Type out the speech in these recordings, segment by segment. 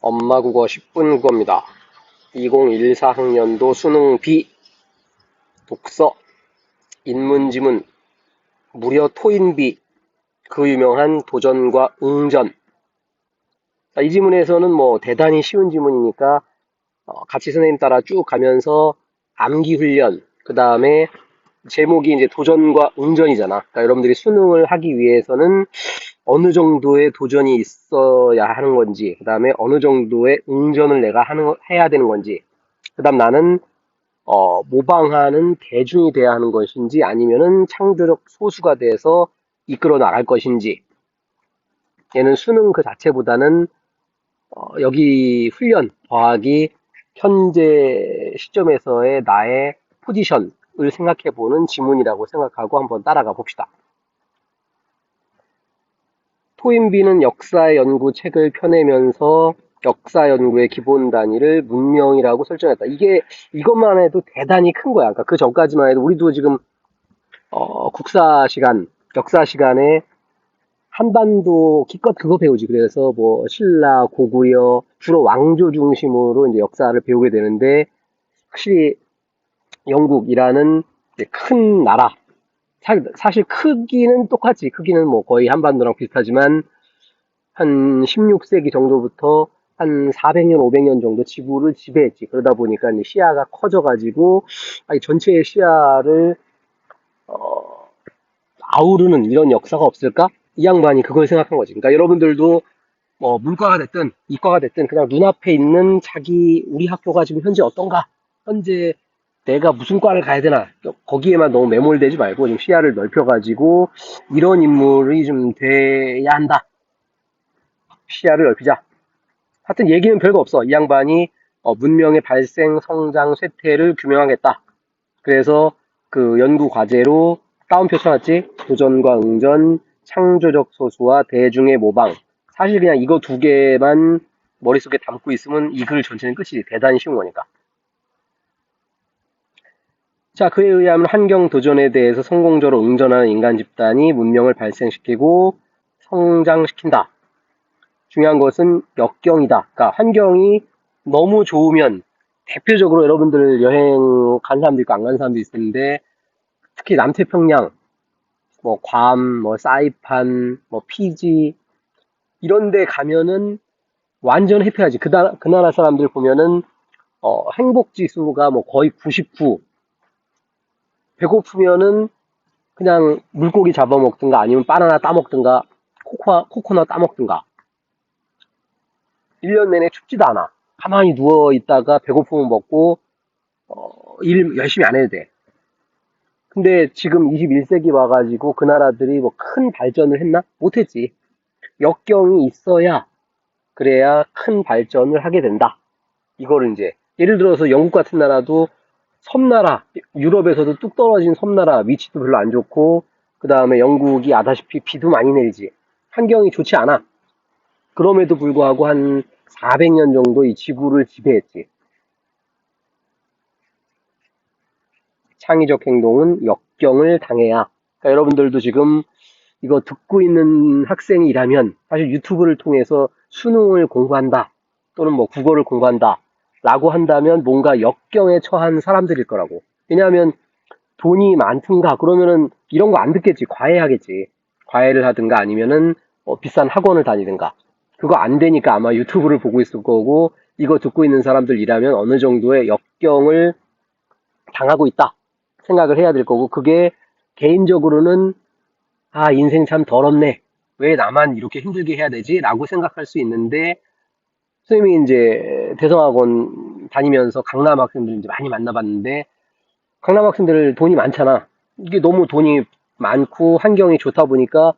엄마 국어 10분 국어입니다. 2014학년도 수능 B 독서 인문지문 무려 토인비 그 유명한 도전과 응전. 이 지문에서는 뭐 대단히 쉬운 지문이니까 같이 선생님 따라 쭉 가면서 암기 훈련, 그 다음에 제목이 이제 도전과 응전이잖아. 그러니까 여러분들이 수능을 하기 위해서는 어느 정도의 도전이 있어야 하는 건지, 그 다음에 어느 정도의 응전을 내가 해야 되는 건지, 그 다음 나는 모방하는 대중이 돼야 하는 것인지 아니면은 창조적 소수가 돼서 이끌어 나갈 것인지. 얘는 수능 그 자체보다는 여기 훈련 더하기 현재 시점에서의 나의 포지션을 생각해보는 지문이라고 생각하고 한번 따라가 봅시다. 토인비는 역사 연구 책을 펴내면서 역사 연구의 기본 단위를 문명이라고 설정했다. 이것만 해도 대단히 큰 거야. 그러니까 그 전까지만 해도 우리도 지금 국사 시간, 역사 시간에 한반도 기껏 그거 배우지. 그래서 뭐 신라, 고구려 주로 왕조 중심으로 이제 역사를 배우게 되는데 확실히 영국이라는 큰 나라, 사실 크기는 똑같지. 크기는 뭐 거의 한반도랑 비슷하지만 한 16세기 정도부터 한 400년, 500년 정도 지구를 지배했지. 그러다 보니까 이제 시야가 커져가지고 전체의 시야를 아우르는 이런 역사가 없을까? 이 양반이 그걸 생각한 거지. 그러니까 여러분들도 뭐 문과가 됐든 이과가 됐든 그냥 눈앞에 있는 우리 학교가 지금 현재 어떤가? 현재 내가 무슨 과를 가야 되나? 거기에만 너무 매몰되지 말고 좀 시야를 넓혀가지고 이런 인물이 좀 돼야 한다. 시야를 넓히자. 하여튼 얘기는 별거 없어. 이 양반이 문명의 발생, 성장, 쇠퇴를 규명하겠다. 그래서 그 연구 과제로 따옴표 쳐놨지? 도전과 응전, 창조적 소수와 대중의 모방. 사실 그냥 이거 두 개만 머릿속에 담고 있으면 이 글 전체는 끝이지. 대단히 쉬운 거니까. 자, 그에 의하면 환경 도전에 대해서 성공적으로 응전하는 인간 집단이 문명을 발생시키고 성장시킨다. 중요한 것은 역경이다. 그러니까 환경이 너무 좋으면 대표적으로 여러분들 여행 간 사람도 있고 안 간 사람도 있을 텐데 특히 남태평양, 뭐 괌, 뭐 사이판, 뭐 피지 이런 데 가면은 완전 해피하지. 그 나라 사람들 보면은 행복 지수가 뭐 거의 99. 배고프면은 그냥 물고기 잡아먹든가 아니면 바나나 따먹든가 코코넛 따먹든가 1년 내내 춥지도 않아. 가만히 누워 있다가 배고프면 먹고 일 열심히 안 해도 돼. 근데 지금 21세기 와가지고 그 나라들이 뭐 큰 발전을 했나? 못했지. 역경이 있어야 그래야 큰 발전을 하게 된다. 이거를 이제 예를 들어서 영국 같은 나라도 섬나라, 유럽에서도 뚝 떨어진 섬나라, 위치도 별로 안 좋고 그 다음에 영국이 아다시피 비도 많이 내리지. 환경이 좋지 않아. 그럼에도 불구하고 한 400년 정도 이 지구를 지배했지. 창의적 행동은 역경을 당해야. 그러니까 여러분들도 지금 이거 듣고 있는 학생이라면 사실 유튜브를 통해서 수능을 공부한다 또는 뭐 국어를 공부한다 라고 한다면 뭔가 역경에 처한 사람들일 거라고. 왜냐하면 돈이 많든가 그러면은 이런 거 안 듣겠지. 과외하겠지. 과외를 하든가 아니면은 비싼 학원을 다니든가. 그거 안 되니까 아마 유튜브를 보고 있을 거고 이거 듣고 있는 사람들이라면 어느 정도의 역경을 당하고 있다 생각을 해야 될 거고 그게 개인적으로는 인생 참 더럽네. 왜 나만 이렇게 힘들게 해야 되지? 라고 생각할 수 있는데 선생님이 이제 대성학원 다니면서 강남 학생들 이제 많이 만나봤는데 강남 학생들 돈이 많잖아. 이게 너무 돈이 많고 환경이 좋다 보니까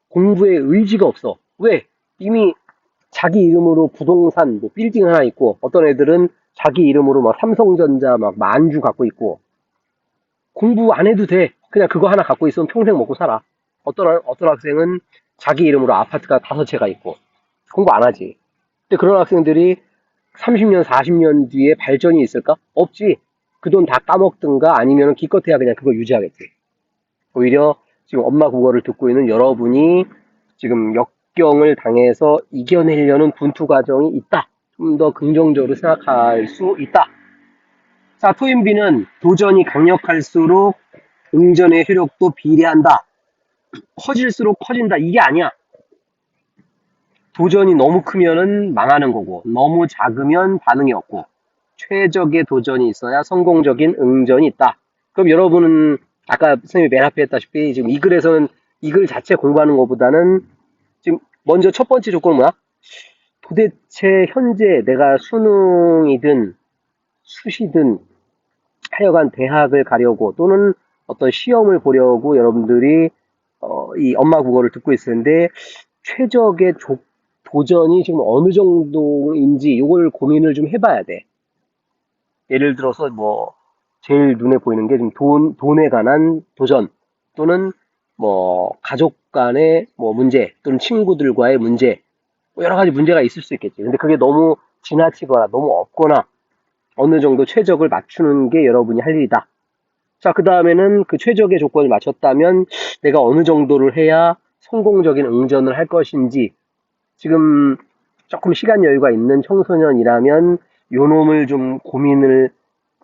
공부에 의지가 없어. 왜? 이미 자기 이름으로 부동산, 뭐 빌딩 하나 있고 어떤 애들은 자기 이름으로 막 삼성전자 막 만주 갖고 있고 공부 안 해도 돼. 그냥 그거 하나 갖고 있으면 평생 먹고 살아. 어떤 학생은 자기 이름으로 아파트가 5채가 있고 공부 안 하지. 근데 그런 학생들이 30년, 40년 뒤에 발전이 있을까? 없지. 그 돈 다 까먹든가 아니면 기껏해야 그냥 그거 유지하겠지. 오히려 지금 엄마 국어를 듣고 있는 여러분이 지금 역경을 당해서 이겨내려는 분투 과정이 있다. 좀 더 긍정적으로 생각할 수 있다. 자, 토인비는 도전이 강력할수록 응전의 효력도 비례한다. 커질수록 커진다. 이게 아니야. 도전이 너무 크면은 망하는 거고, 너무 작으면 반응이 없고, 최적의 도전이 있어야 성공적인 응전이 있다. 그럼 여러분은 아까 선생님이 맨 앞에 했다시피 지금 이 글에서는 이 글 자체 공부하는 것보다는 지금 먼저 첫 번째 조건은 뭐야? 도대체 현재 내가 수능이든 수시든 하여간 대학을 가려고 또는 어떤 시험을 보려고 여러분들이 이 엄마 국어를 듣고 있었는데 최적의 도전이 지금 어느 정도인지 이걸 고민을 좀 해봐야 돼. 예를 들어서 뭐 제일 눈에 보이는 게 지금 돈에 관한 도전 또는 뭐 가족 간의 뭐 문제 또는 친구들과의 문제 뭐 여러 가지 문제가 있을 수 있겠지. 근데 그게 너무 지나치거나 너무 없거나 어느 정도 최적을 맞추는 게 여러분이 할 일이다. 자, 그 다음에는 그 최적의 조건을 맞췄다면 내가 어느 정도를 해야 성공적인 응전을 할 것인지 지금 조금 시간 여유가 있는 청소년이라면 요 놈을 좀 고민을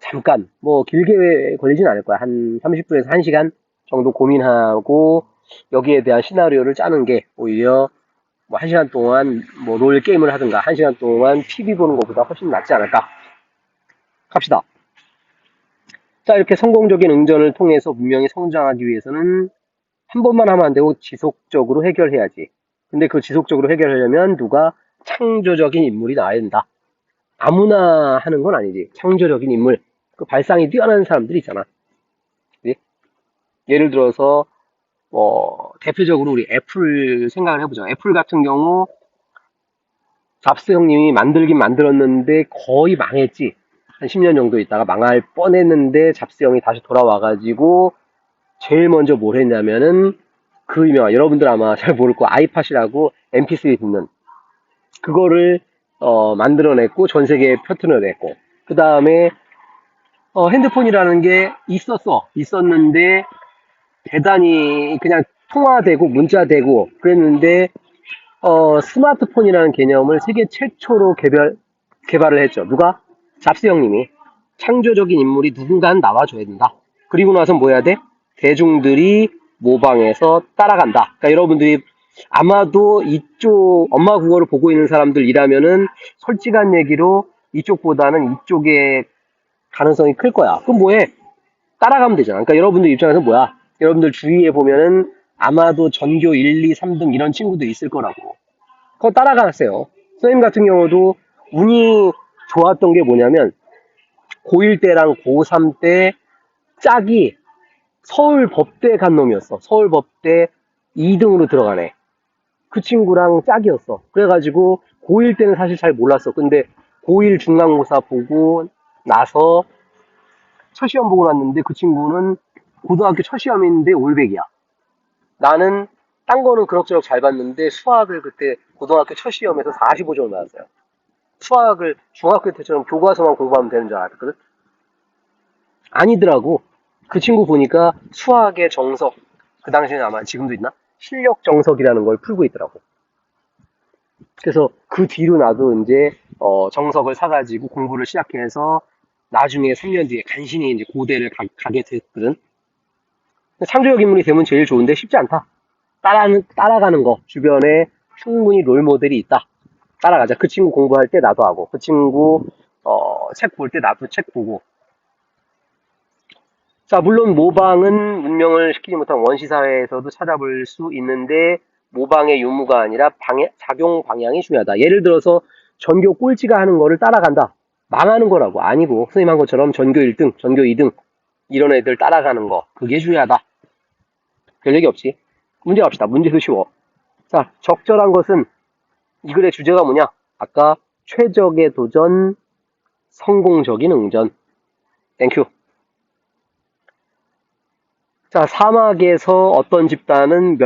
잠깐 뭐 길게 걸리진 않을 거야. 한 30분에서 1시간 정도 고민하고 여기에 대한 시나리오를 짜는 게 오히려 뭐 1시간 동안 뭐 롤 게임을 하든가 1시간 동안 TV 보는 것보다 훨씬 낫지 않을까 합시다. 자, 이렇게 성공적인 응전을 통해서 분명히 성장하기 위해서는 한 번만 하면 안 되고 지속적으로 해결해야지. 근데 그 지속적으로 해결하려면 누가 창조적인 인물이 나와야 된다. 아무나 하는 건 아니지. 창조적인 인물. 그 발상이 뛰어난 사람들이 있잖아. 그치? 예를 들어서 대표적으로 우리 애플 생각을 해보죠. 애플 같은 경우 잡스 형님이 만들긴 만들었는데 거의 망했지. 한 10년 정도 있다가 망할 뻔했는데 잡스 형이 다시 돌아와가지고 제일 먼저 뭘 했냐면은 그 유명한 여러분들 아마 잘 모를 거 아이팟이라고 MP3 듣는 그거를 만들어냈고 전 세계에 퍼뜨려냈고 그 다음에 핸드폰이라는 게 있었는데 대단히 그냥 통화되고 문자되고 그랬는데 스마트폰이라는 개념을 세계 최초로 개발을 했죠. 누가? 잡스 형님이. 창조적인 인물이 누군가는 나와줘야 된다. 그리고 나서 뭐 해야 돼? 대중들이 모방해서 따라간다. 그러니까 여러분들이 아마도 이쪽 엄마 국어를 보고 있는 사람들이라면은 솔직한 얘기로 이쪽보다는 이쪽의 가능성이 클 거야. 그럼 뭐해? 따라가면 되잖아. 그러니까 여러분들 입장에서 뭐야? 여러분들 주위에 보면은 아마도 전교 1, 2, 3등 이런 친구들 있을 거라고. 그거 따라가세요. 선생님 같은 경우도 운이 좋았던 게 뭐냐면 고1 때랑 고3 때 짝이 서울법대 간 놈이었어. 서울법대 2등으로 들어가네. 그 친구랑 짝이었어. 그래가지고 고1 때는 사실 잘 몰랐어. 근데 고1 중간고사 보고 나서 첫 시험 보고 났는데 그 친구는 고등학교 첫 시험인데 올백이야. 나는 딴 거는 그럭저럭 잘 봤는데 수학을 그때 고등학교 첫 시험에서 45점 나왔어요. 수학을 중학교 때처럼 교과서만 공부하면 되는 줄 알았거든. 아니더라고. 그 친구 보니까 수학의 정석, 그 당시에는 아마 지금도 있나? 실력 정석이라는 걸 풀고 있더라고. 그래서 그 뒤로 나도 이제 정석을 사가지고 공부를 시작해서 나중에 3년 뒤에 간신히 이제 고대를 가게 됐거든. 창조적 인물이 되면 제일 좋은데 쉽지 않다. 따라가는 거. 주변에 충분히 롤 모델이 있다. 따라가자. 그 친구 공부할 때 나도 하고, 그 친구 책 볼 때 나도 책 보고. 자, 물론 모방은 문명을 시키지 못한 원시사회에서도 찾아볼 수 있는데 모방의 유무가 아니라 작용 방향이 중요하다. 예를 들어서 전교 꼴찌가 하는 거를 따라간다. 망하는 거라고. 아니고 선생님 한 것처럼 전교 1등, 전교 2등 이런 애들 따라가는 거. 그게 중요하다. 별 얘기 없지. 문제 갑시다. 문제도 쉬워. 자, 적절한 것은 이 글의 주제가 뭐냐? 아까 최적의 도전, 성공적인 응전. 땡큐. 자, 사막에서 어떤 집단은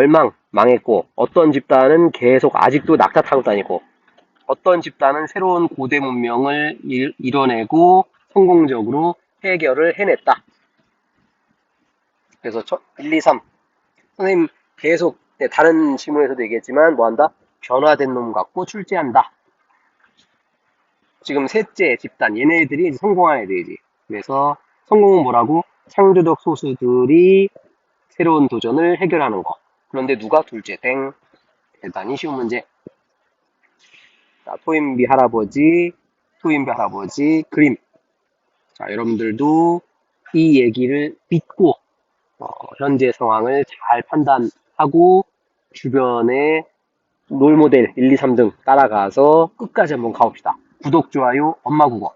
망했고, 어떤 집단은 계속 아직도 낙타타고 다니고, 어떤 집단은 새로운 고대 문명을 이뤄내고 성공적으로 해결을 해냈다. 그래서 1, 2, 3. 선생님 계속 다른 질문에서도 얘기했지만 뭐 한다? 변화된 놈 같고 출제한다. 지금 셋째 집단, 얘네들이 이제 성공한 애들이지. 그래서 성공은 뭐라고? 창조적 소수들이 새로운 도전을 해결하는 거. 그런데 누가 둘째? 땡. 대단히 쉬운 문제. 자, 토인비 할아버지 그림. 자, 여러분들도 이 얘기를 믿고 현재 상황을 잘 판단하고 주변에 롤모델 1, 2, 3등 따라가서 끝까지 한번 가봅시다. 구독, 좋아요, 엄마 국어.